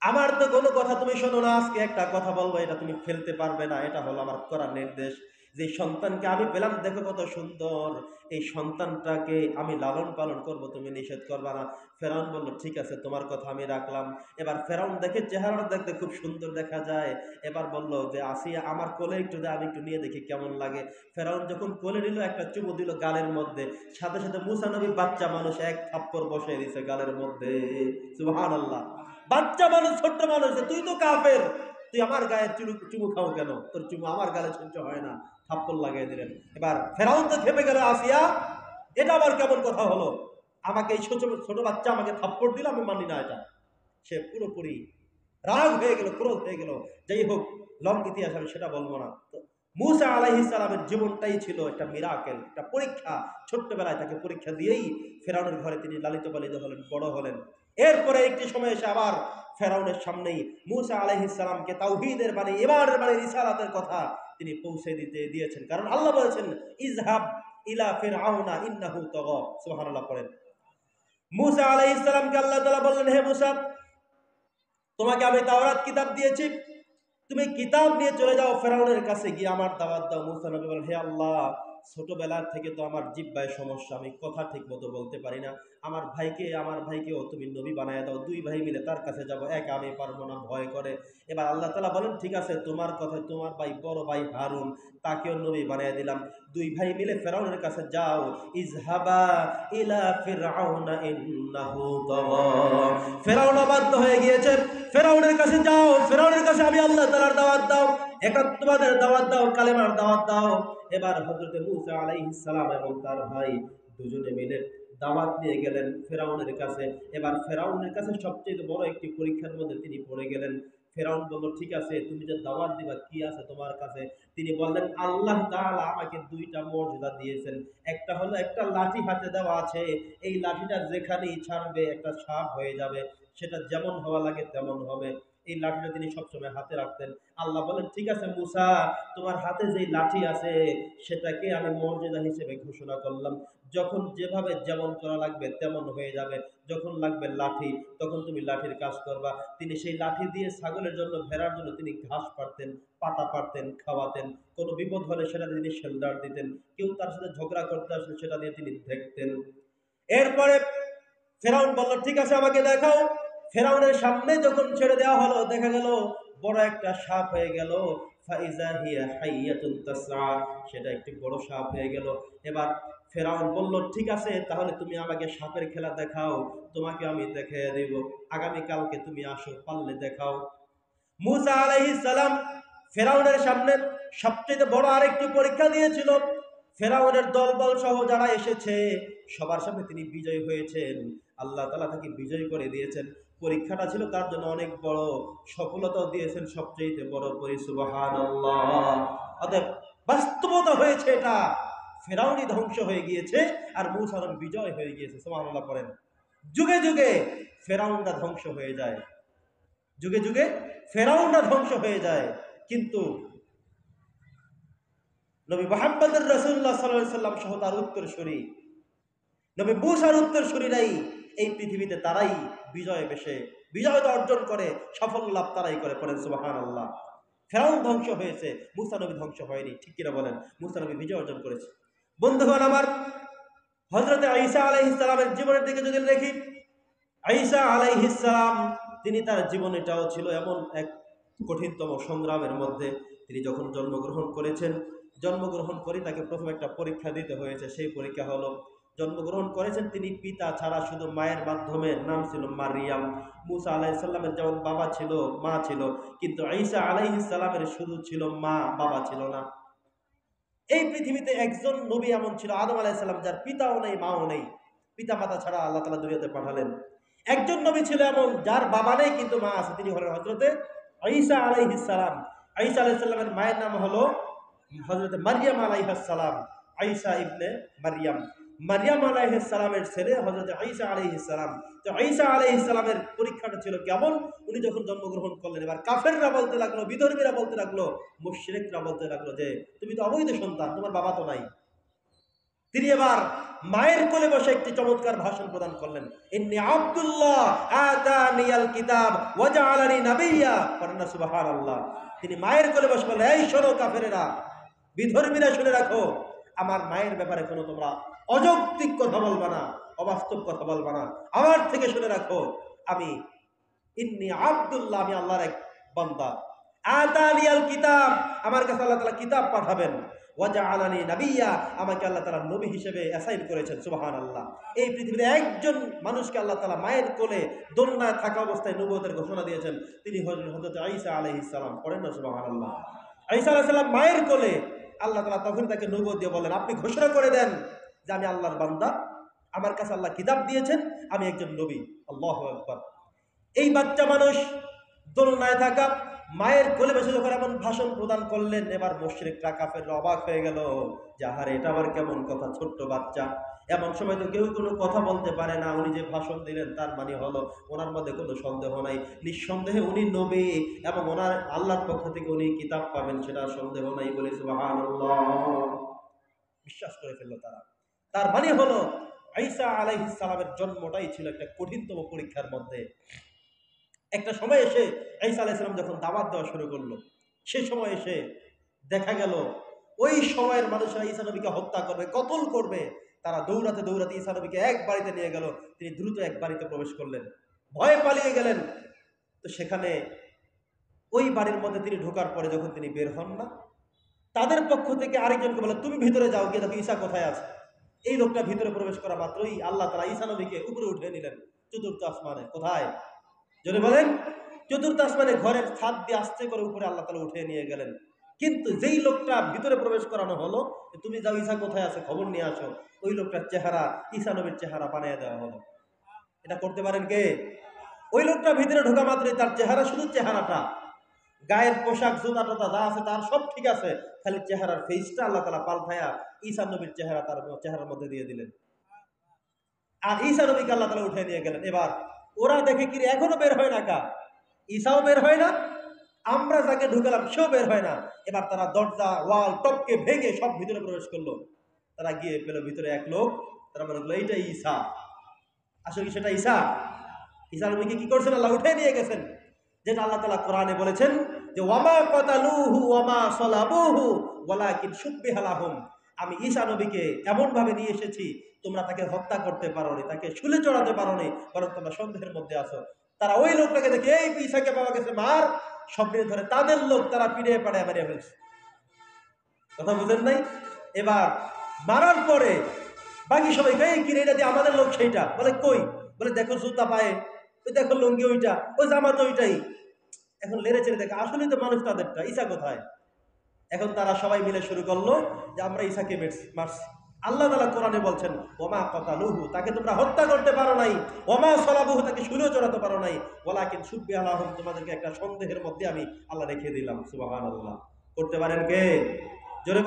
আমার তো কোনো কথা তুমি শোনো না, আজকে একটা কথা বলবো, এটা তুমি ফেলতে পারবে না, এটা হলো আমার করার নির্দেশ। যে সন্তানকে আমি পেলাম, দেখো কত সুন্দর, এই সন্তানটাকে আমি লালন পালন করব, তুমি নিষেধ করবা না। ফেরাউন বলল ঠিক আছে, তোমার কথা আমি রাখলাম। এবার ফেরাউন দেখে চেহারাটা দেখতে খুব সুন্দর দেখা যায়। এবার বলল যে আসিয়া আমার কোলে একটু দে, আমি একটু নিয়ে দেখি কেমন লাগে। ফেরাউন যখন কোলে নিল, একটা চুমু দিল গালের মধ্যে, সাথে সাথে মুসা নবী বাচ্চা মানুষ এক থাপ্পড় বসিয়ে দিছে গালের মধ্যে। সুবহানাল্লাহ। বাচ্চা মানুষ, ছোট্ট মানুষ, তুই তো কাফের, তুই আমার গায়ে চুমু খাও কেন? তোর চুমু আমার গালে সহ্য হয় না। থাপ্পড় লাগিয়ে দিলেন। এবার ফেরাউন তো খেপে গেল, আসিয়া এটা আবার কেমন কথা হলো? আমাকে এই ছোট ছোট বাচ্চা আমাকে থাপ্পড় দিল, আমি মানি না এটা। সে পুরোপুরি রাগ হয়ে গেল, ক্রোধ হয়ে গেল। যাই হোক, লং ইতিহাস, আমি সেটা বলবো না। তো মূসা আলাইহিস সালামের জীবনটাই ছিল একটা মিরাকেল, একটা পরীক্ষা। ছোট্টবেলায় তাকে পরীক্ষা দিয়েই ফেরাউনের ঘরে তিনি লালিত পালিত হলেন, বড় হলেন। এরপরে একটি সময় এসে আবার ফেরাউনের সামনেই মূসা আলাইহিস সালামকে তাওহীদের বাণী, ঈমানের বাণী, রিসালাতের কথা তিনি পৌঁছে দিয়েছেন। কারণ আল্লাহ বলেছেন ইযহাব ইলা ফিরআউনা ইন্নাহু তাগা। সুবহানাল্লাহ পড়েন। মূসা আলাইহিস সালামকে আল্লাহ তাআলা বললেন, হে মূসা, তোমাকে আমি তাওরাত কিতাব দিয়েছি, তুমি কিতাব নিয়ে চলে যাও ফেরাউনের কাছে, গিয়ে আমার দাওয়াত দাও। মুসা নবী বলেন, হে আল্লাহ, ছোটবেলা থেকে তো আমার জিহ্বায় সমস্যা, আমি কথা ঠিক মতো বলতে পারি না। আমার ভাইকেও তুমি নবী বানায় দাও, দুই ভাই মিলে তার কাছে যাব, একা আমি পারবো না, ভয় করে। এবার আল্লাহ তাআলা বলেন ঠিক আছে, তোমার কথা, তোমার ভাই, বড় ভাই হারুন, তাকেও নবী বানায় দিলাম। দুই ভাই মিলে ফেরাউনের কাছে যাও। ইজহাবা ইলা ফিরআউনা ইন্নাহু তাগা। ফেরাউন বাধ্য হয়ে গিয়েছে, ফেরাউনের কাছে যাও, ফেরাউনের কাছে আমি আল্লাহ তাআলার দাওয়াত দাও, একাত্মবাদের দাওয়াত দাও, কালেমার দাওয়াত দাও। এবার হযরত মূসা আলাইহিস সালাম এবং তার ভাই দুজনে মিলে দাওয়াত নিয়ে গেলেন ফেরাউনের কাছে। এবার ফেরাউনের কাছে সবচেয়ে বড় একটি পরীক্ষার মধ্যে তিনি পড়ে গেলেন। ফেরাউন বলল ঠিক আছে, তুমি যে দাওয়াত দিবা, কি আছে তোমার কাছে? তিনি বললেন আল্লাহ তাআলা আমাকে দুইটা মুজিজা দিয়েছেন। একটা হলো একটা লাঠি হাতে দেওয়া আছে, এই লাঠিটা যেখানেই ছাড়বে একটা সাপ হয়ে যাবে, সেটা যেমন হওয়া লাগে তেমন হবে। এই লাঠিটা তিনি সবসময় হাতে রাখতেন। আল্লাহ বলেন ঠিক আছে মূসা, তোমার হাতে যে লাঠি আছে সেটাকে আমি মুজিজা হিসেবে ঘোষণা করলাম। যখন যেভাবে যেমন করা লাগবে তেমন হয়ে যাবে। যখন লাগবে লাঠি, তখন তুমি লাঠির কাজ করবা। তিনি সেই লাঠি দিয়ে ছাগলের জন্য, ভেড়ার জন্য তিনি ঘাস পাড়তেন, পাতা পাড়তেন, খাওয়াতেন। কোনো বিপদ হলে সেটা দিয়ে তিনি শেল্টার দিতেন। কেউ তার সাথে ঝগড়া করতে আসলে সেটা দিয়ে তিনি দেখতেন। এরপরে ফেরাউন বলল ঠিক আছে, আমাকে দেখাও। ফেরাউনের সামনে যখন ছেড়ে দেওয়া হলো, দেখা গেল বড় একটা সাপ হয়ে গেল। ফাইজা হিয়া হাইয়াতুন তাসআ, সেটা একটি বড় সাপ হয়ে গেল। এবার ফেরাউন বলল ঠিক আছে, তাহলে তুমি আমাকে সাপের খেলা দেখাও, তোমাকে আমি দেখিয়ে দেব। আগামী কালকে তুমি আসো, পারলে দেখাও। মূসা আলাইহিস সালাম ফেরাউনের সামনে সবচেয়ে বড় আরেকটি পরীক্ষা দিয়েছিল। ফেরাউনের দলবল সহ যারা এসেছে সবার সামনে তিনি বিজয়ী হয়েছেন। আল্লাহ তাআলা তাকে বিজয়ী করে দিয়েছেন। পরীক্ষাটা ছিল তার জন্য অনেক বড়, সফলতাও দিয়েছেন সবচেয়ে বড় করে। সুবহানাল্লাহ। অতএব বাস্তবতা হয়েছে এটা, ফেরাউনই ধ্বংস হয়ে গিয়েছে আর মূসা নবী বিজয় হয়ে গিয়েছে। সুবহানাল্লাহ পড়েন। যুগে যুগে ফেরাউনরা ধ্বংস হয়ে যায়, যুগে যুগে ফেরাউনরা ধ্বংস হয়ে যায়, কিন্তু নবী মুহাম্মদ রাসূলুল্লাহ সাল্লাল্লাহু আলাইহি সাল্লাম সহ তার উত্তরসূরি নবী মূসার উত্তরসূরিরাই এই পৃথিবীতে, তারাই বিজয় অর্জন করে, সাফল্য লাভ তারাই করে। পড়েন সুবহানাল্লাহ। ফেরাউন ধ্বংস হয়েছে, মূসা নবী ধ্বংস হয়নি। ঠিক কিনা বলেন? মূসা নবী বিজয় অর্জন করেছে। বন্ধুগণ আমার, হযরত ঈসা আলাইহিস সালামের জীবনের দিকে যদি দেখি, ঈসা আলাইহিস সালাম তিনি তার জীবনটাও ছিল এমন এক কঠিনতম সংগ্রামের মধ্যে। তিনি যখন জন্মগ্রহণ করেছেন, জন্মগ্রহণ করে তাকে প্রথম একটা পরীক্ষা দিতে হয়েছে। সেই পরীক্ষা হলো, জন্মগ্রহণ করেছেন তিনি পিতা ছাড়া, শুধু মায়ের মাধ্যমে, নাম ছিল মারিয়াম। মূসা আলাইহিস সালামের যেমন বাবা ছিল, মা ছিল, কিন্তু ঈসা আলাইহিস সালামের শুধু ছিল মা, বাবা ছিল না। এই পৃথিবীতে একজন নবী এমন ছিল, আদম আলাইহিস সালাম, যার পিতাও নেই, মাও নেই, পিতা মাতা ছাড়া আল্লাহ তাআলা দুনিয়াতে পাঠালেন। একজন নবী ছিল এমন, যার বাবা নেই কিন্তু মা আছে, তিনি হলেন হযরতে ঈসা আলাইহিস সালাম। ঈসা আলাইহিস সালামের মায়ের নাম হলো হযরতে মারইয়াম আলাইহিস সালাম। ঈসা ইবনে মারইয়াম, মারইয়াম আলাইহিস সালামের ছেলে হযরতে ঈসা আলাইহিস সালাম। তো ঈসা আলাইহিস সালামের পরীক্ষাটা ছিল কেমন? উনি যখন জন্মগ্রহণ করলেন, এবার কাফেররা বলতে লাগলো, বিধর্মীরা বলতে লাগলো, মুশরিকরা বলতে লাগলো যে তুমি তো অবৈধ সন্তান, তোমার বাবা তো নাই। তিনি এবার মায়ের কোলে বসে একটি চমৎকার ভাষণ প্রদান করলেন, ইন্নী আব্দুল্লাহ আতানিয়াল কিতাব ওয়া জাআলানি নাবিয়্যা, পড়েন না সুবহানাল্লাহ। তিনি মায়ের কোলে বসে বললেন, এই শোনো কাফেরেরা, বিধর্মীরা, শুনে রাখো, আমার মায়ের ব্যাপারে কোনো তোমরা অযৌক্তিক কথা বলবা না, অবাস্তব কথা বলবা না। আমার থেকে শুনে রাখো, আমি ইন্নী আব্দুল্লাহ, আমি আল্লাহর এক বান্দা। আতানিয়াল কিতাব, আমার কাছে আল্লাহ তাআলা কিতাব পাঠাবেন। ওয়া জাআলানি নাবিয়্যা, আমাকে আল্লাহ তাআলা নবী হিসেবে অ্যাসাইন করেছেন। সুবহানাল্লাহ। এই পৃথিবীতে একজন মানুষকে আল্লাহ তাআলা মায়ের কোলে দোলনায় থাকা অবস্থায় নবুয়তের ঘোষণা দিয়েছেন, তিনি হযরত ঈসা আলাইহিস সালাম। পড়েন না সুবহানাল্লাহ। ঈসা আলাইহিস সালাম মায়ের কোলে, আল্লাহ তাআলা তখন তাকে নবুয়ত দিয়ে বলেন, আপনি ঘোষণা করে দেন যে আমি আল্লাহর বান্দা, আমার কাছে আল্লাহ কিতাব দিয়েছেন, আমি একজন নবী। আল্লাহু আকবার। এই বাচ্চা মানুষ দোলনায় থাকা মায়ের কোলে বসে যখন এমন ভাষণ প্রদান করলেন, এবার মুশরিকরা কাফেররা অবাক হয়ে গেল, যাহারে এটা আবার কেমন কথা, ছোট্ট বাচ্চা, এমন সময় তো কেউ কোনো কথা বলতে পারে না। উনি যে ভাষণ দিলেন তার মানে হলো ওনার মধ্যে কোনো সন্দেহ নাই, নিঃসন্দেহে উনি নবী এবং ওনার আল্লাহর পক্ষ থেকে উনি কিতাব পাবেন, সেটা সন্দেহ নাই বলে সুবহানাল্লাহ বিশ্বাস করে ফেললো তারা। তার মানে হলো ঈসা আলাইহিস সালামের জন্মটাই ছিল একটা কঠিনতম পরীক্ষার মধ্যে। একটা সময় এসে ঈসা আলাইহিস সালাম যখন দাওয়াত দেওয়া শুরু করলো, সে সময় এসে দেখা গেল ওই সময়ের মানুষরা ঈসা নবীকে হত্যা করবে, কতল করবে। তারা দৌড়াতে দৌড়াতে ঈসা নবীকে এক বাড়িতে নিয়ে গেল। তিনি দ্রুত এক বাড়িতে প্রবেশ করলেন, ভয়ে পালিয়ে গেলেন। তো সেখানে ওই বাড়ির মধ্যে তিনি ঢোকার পরে যখন তিনি বের হন না, তাদের পক্ষ থেকে আরেকজনকে বলে, তুমি ভিতরে যাও, গিয়ে দেখো ঈসা কোথায় আছে। এই লোকটা ভিতরে প্রবেশ করা মাত্রই আল্লাহ তাআলা ঈসা নবীকে উপরে উঠিয়ে নিলেন চতুর্থ আসমানে। কোথায়? যদি বলেন, চতুর্থ আসমানে, ঘরের ছাদ দিয়ে আস্তে করে উপরে আল্লাহ তাআলা উঠিয়ে নিয়ে গেলেন। কিন্তু যেই লোকটা ভিতরে প্রবেশ করানো হলো, তুমি যাও, ঈসা কোথায় আছে খবর নিয়ে আসো, ওই লোকটার চেহারা ঈসা নবীর চেহারা বানিয়ে দেওয়া হলো। এটা করতে পারেন কে? ওই লোকটা ভিতরে ঢোকা মাত্রই তার চেহারা, শুধু চেহারাটা, গায়ের পোশাক জুতা টুতা যা আছে তার সব ঠিক আছে, খালি চেহারার ফেসটা আল্লাহ তাআলা পাল্টায়া ঈসা নবীর চেহারা তার চেহারার মধ্যে দিয়ে দিলেন। আর ঈসা নবীকে আল্লাহ তাআলা উঠিয়ে নিয়ে গেলেন। এবার ওরা দেখে, কি এখনো বের হয় না কা, ঈসাও বের হয় না, আমরা যাকে ঢুকালাম সেও বের হয় না। এবার তারা দরজা ওয়াল টপকে ভেঙে সব ভিতরে প্রবেশ করলো। তারা গিয়ে পেল ভিতরে এক লোক, তারা মনে করলো এইটা ঈসা। আসলে কি সেটা ঈসা? ঈসা নবীকে কি করছেন? আল্লাহ উঠিয়ে নিয়ে গেছেন। যেটা আল্লাহ তাআলা কোরআনে বলেছেন যে ওয়ামা কাতালুহু ওয়ামা সালাবুহু ওয়ালাকিন শুব্বিহা লাহুম, আমি ঈসা নবীকে এমন ভাবে নিয়ে এসেছি, তোমরা তাকে হত্যা করতে পারোনি, তাকে শুলে চড়াতে পারোনি, বরং তোমরা সন্দেহের মধ্যে আছো। তারা ওই লোকটাকে দেখে, এই ঈসাকে পাওয়া গেছে, মার, সবরে ধরে তাদের লোক তারা পিড়িয়ে পাড়ায় মারিয়ে ফেলছে। কথা বুঝেন নাই? এবার মারার পরে বাকি সবাই এই কিরে, এটা দিয়ে আমাদের লোক, সেইটা বলে কই, বলে দেখো জুতা পায়ে, ওই দেখো লুঙ্গি ওইটা, ওই জামা তো ওইটাই। এখন লেড়ে চেড়ে দেখে আসলেই তো মানুষ তাদেরটা, ঈসা কোথায়? এখন তারা সবাই মিলে শুরু করলো যে আমরা ঈসাকে মারছি। আল্লাহ তাআলা কোরআনে বলছেন ওমা কাতালুহু, তাকে তোমরা হত্যা করতে পারো নাই, ওমা সালাবুহু, তাকে শুলেও চড়াতে পারো নাই, ওয়ালাকিন শুব্বিহা লাহুম, তোমাদেরকে একটা সন্দেহের মধ্যে আমি আল্লাহ রেখে দিলাম। সুবহানাল্লাহ। করতে পারেন কে? জোরে